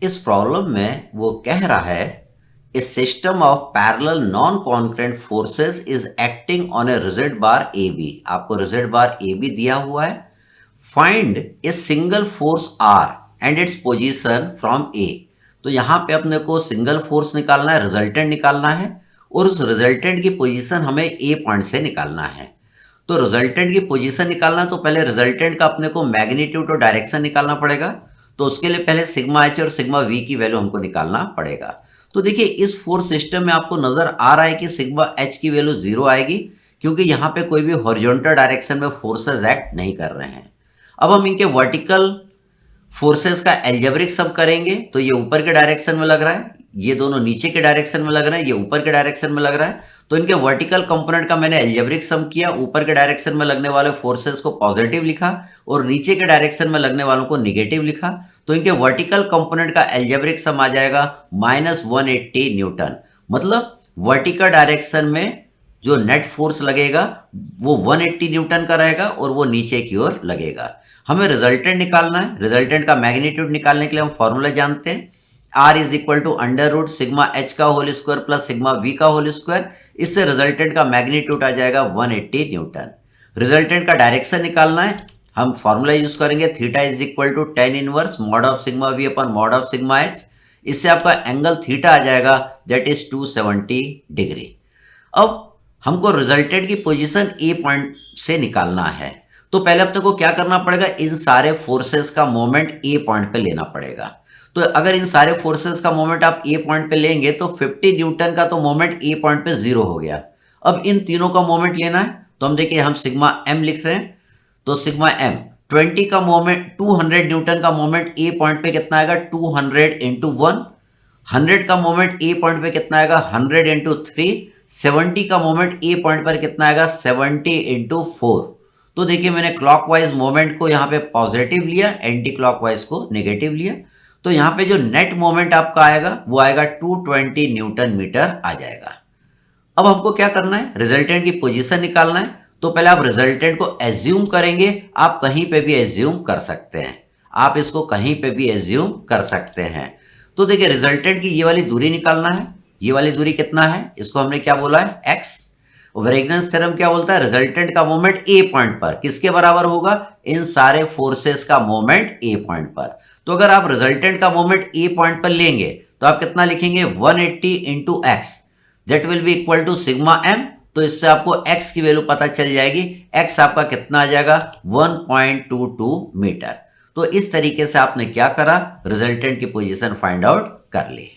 इस प्रॉब्लम में वो कह रहा है a system of parallel non concurrent forces is acting on a rigid bar A B. आपको रिजिड बार ए बी दिया हुआ है। Find a single force R and its position from A. तो यहां पे अपने को सिंगल फोर्स निकालना है, रिजल्टेंट निकालना है, और उस रिजल्टेंट की पोजीशन हमें ए पॉइंट से निकालना है। तो रिजल्टेंट की पोजीशन निकालना, तो पहले रिजल्टेंट का अपने को मैग्नीट्यूड और डायरेक्शन निकालना पड़ेगा। तो उसके लिए पहले सिग्मा एच और सिग्मा वी की वैल्यू हमको निकालना पड़ेगा। तो देखिए इस फोर्स सिस्टम में आपको नजर आ रहा है कि सिग्मा एच की वैल्यू 0 आएगी, क्योंकि यहाँ पे कोई भी हॉरिजॉन्टल डायरेक्शन में फोर्सेस एक्ट नहीं कर रहे हैं। अब हम इनके वर्टिकल फोर्सेस का एल्जेब्रिक सम करेंगे, तो ये ऊपर के डायरेक्शन में लग रहा है, ये दोनों नीचे के डायरेक्शन में लग रहा है, ये ऊपर के डायरेक्शन में लग रहा है। तो इनके वर्टिकल कंपोनेंट का मैंने एल्जेब्रिक सम किया, ऊपर के डायरेक्शन में लगने वाले फोर्सेस को पॉजिटिव लिखा और नीचे के डायरेक्शन में लगने वालों को निगेटिव लिखा। तो इनके वर्टिकल कंपोनेंट का एल्जेब्रिक सम आ जाएगा -180 न्यूटन। मतलब वर्टिकल डायरेक्शन में जो नेट फोर्स लगेगा वो 180 न्यूटन का रहेगा और वो नीचे की ओर लगेगा। हमें रिजल्टेंट निकालना है। रिजल्टेंट का मैग्नीट्यूड निकालने के लिए हम फॉर्मूला जानते हैं, R is equal to under root sigma H का whole square plus sigma V का होल स्क्वायर। इससे रिजल्टेंट का मैग्नीट्यूड आ जाएगा 180 न्यूटन। रिजल्टेंट का डायरेक्शन निकालना है, हम फॉर्मूला यूज करेंगे theta is equal to tan inverse mod of sigma V upon mod of sigma H. इससे आपका एंगल थीटा आ जाएगा, दैट इज 270 डिग्री। अब हमको रिजल्टेंट की पोजीशन ए पॉइंट से निकालना है। तो पहले अपने को क्या करना पड़ेगा, इन सारे फोर्सेस का मोमेंट ए पॉइंट पे लेना पड़ेगा। तो अगर इन सारे फोर्सेस का मोमेंट आप ए पॉइंट पे लेंगे तो 50 न्यूटन का तो मोमेंट ए पॉइंट पे 0 हो गया। अब इन तीनों का मोमेंट लेना है, तो हम देखिए हम सिग्मा एम लिख रहे हैं। तो सिग्मा एम 20 का मोमेंट 200 न्यूटन का मोमेंट ए पॉइंट पे कितना आएगा, 200 इंटू 1। 100 का मोमेंट ए पॉइंट पे कितना आएगा, 100 इंटू 3। 70 का मोमेंट ए पॉइंट पर कितना आएगा, 70 इंटू 4। तो देखिए मैंने क्लॉकवाइज मोमेंट को यहाँ पे पॉजिटिव लिया, एंटी क्लॉकवाइज को नेगेटिव लिया। तो यहाँ पे जो नेट मोमेंट आपका आएगा वो आएगा 220 न्यूटन मीटर आ जाएगा। अब हमको क्या करना है, रिजल्टेंट की पोजीशन निकालना है। तो पहले आप रिजल्टेंट को एज्यूम करेंगे, आप कहीं पे भी एज्यूम कर सकते हैं, आप इसको कहीं पे भी एज्यूम कर सकते हैं। तो देखिए रिजल्टेंट की ये वाली दूरी निकालना है। ये वाली दूरी कितना है, इसको हमने क्या बोला है, x। वेगनस थ्योरम क्या बोलता है, रिजल्टेंट का मोमेंट ए पॉइंट पर किसके बराबर होगा, इन सारे फोर्सेस का मोमेंट ए पॉइंट पर। तो अगर आप रिजल्टेंट का मोमेंट ए पॉइंट पर लेंगे तो आप कितना लिखेंगे, 180 into x, that will be equal to sigma m. तो इससे आपको x की वैल्यू पता चल जाएगी, x आपका कितना आ जाएगा, 1.22 मीटर। तो इस तरीके से आपने क्या करा, रिजल्टेंट की पोजीशन फाइंड आउट कर ली।